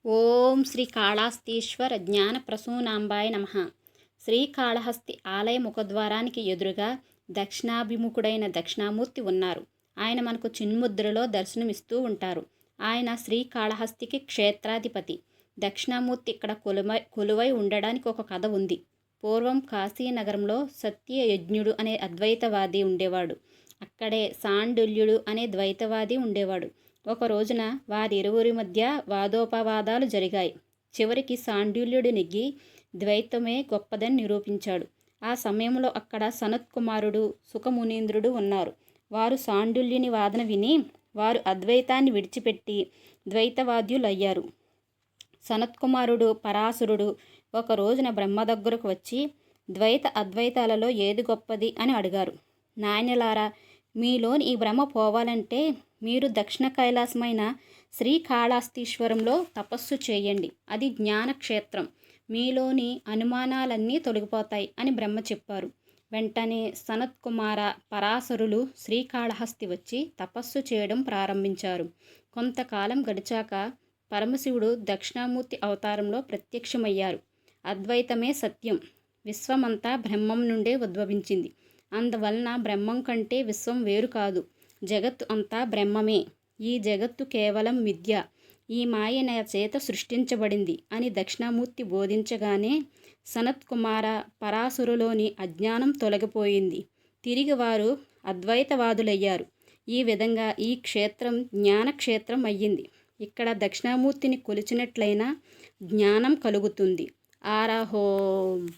ఓం శ్రీ కాళహస్తీశ్వర జ్ఞాన ప్రసూనాంబాయ నమః. శ్రీకాళహస్తి ఆలయ ముఖద్వారానికి ఎదురుగా దక్షిణాభిముఖుడైన దక్షిణామూర్తి ఉన్నారు. ఆయన మనకు చిన్ముద్రలో దర్శనమిస్తూ ఉంటారు. ఆయన శ్రీకాళహస్తికి క్షేత్రాధిపతి. దక్షిణామూర్తి ఇక్కడ కొలువై ఉండడానికి ఒక కథ ఉంది. పూర్వం కాశీనగరంలో సత్యయజ్ఞుడు అనే అద్వైతవాది ఉండేవాడు. అక్కడే సాండిల్యుడు అనే ద్వైతవాది ఉండేవాడు. ఒక రోజున వారిరువురి మధ్య వాదోపవాదాలు జరిగాయి. చివరికి సాండిల్యుడు నెగ్గి ద్వైతమే గొప్పదని నిరూపించాడు. ఆ సమయంలో అక్కడ సనత్కుమారుడు, సుఖమునీంద్రుడు ఉన్నారు. వారు సాండిల్యుని వాదన విని వారు అద్వైతాన్ని విడిచిపెట్టి ద్వైతవాద్యులయ్యారు. సనత్కుమారుడు, పరాశరుడు ఒక రోజున బ్రహ్మ దగ్గరకు వచ్చి ద్వైత అద్వైతాలలో ఏది గొప్పది అని అడిగారు. నాయనలారా, మీలోని ఈ భ్రమ పోవాలంటే మీరు దక్షిణ కైలాసమైన శ్రీకాళహస్తీశ్వరంలో తపస్సు చేయండి. అది జ్ఞానక్షేత్రం. మీలోని అనుమానాలన్నీ తొలగిపోతాయి అని బ్రహ్మ చెప్పారు. వెంటనే సనత్కుమార, పరాశరులు శ్రీకాళహస్తి వచ్చి తపస్సు చేయడం ప్రారంభించారు. కొంతకాలం గడిచాక పరమశివుడు దక్షిణామూర్తి అవతారంలో ప్రత్యక్షమయ్యారు. అద్వైతమే సత్యం, విశ్వమంతా బ్రహ్మం నుండే ఉద్భవించింది. అందువలన బ్రహ్మం కంటే విశ్వం వేరు కాదు. జగత్తు అంతా బ్రహ్మమే. ఈ జగత్తు కేవలం మిథ్య. ఈ మాయ నా చేత సృష్టించబడింది అని దక్షిణామూర్తి బోధించగానే సనత్కుమార, పరాశరులోని అజ్ఞానం తొలగిపోయింది. తిరిగి వారు అద్వైతవాదులయ్యారు. ఈ విధంగా ఈ క్షేత్రం జ్ఞానక్షేత్రం అయ్యింది. ఇక్కడ దక్షిణామూర్తిని కొలిచినట్లయినా జ్ఞానం కలుగుతుంది. ఆరాహోం.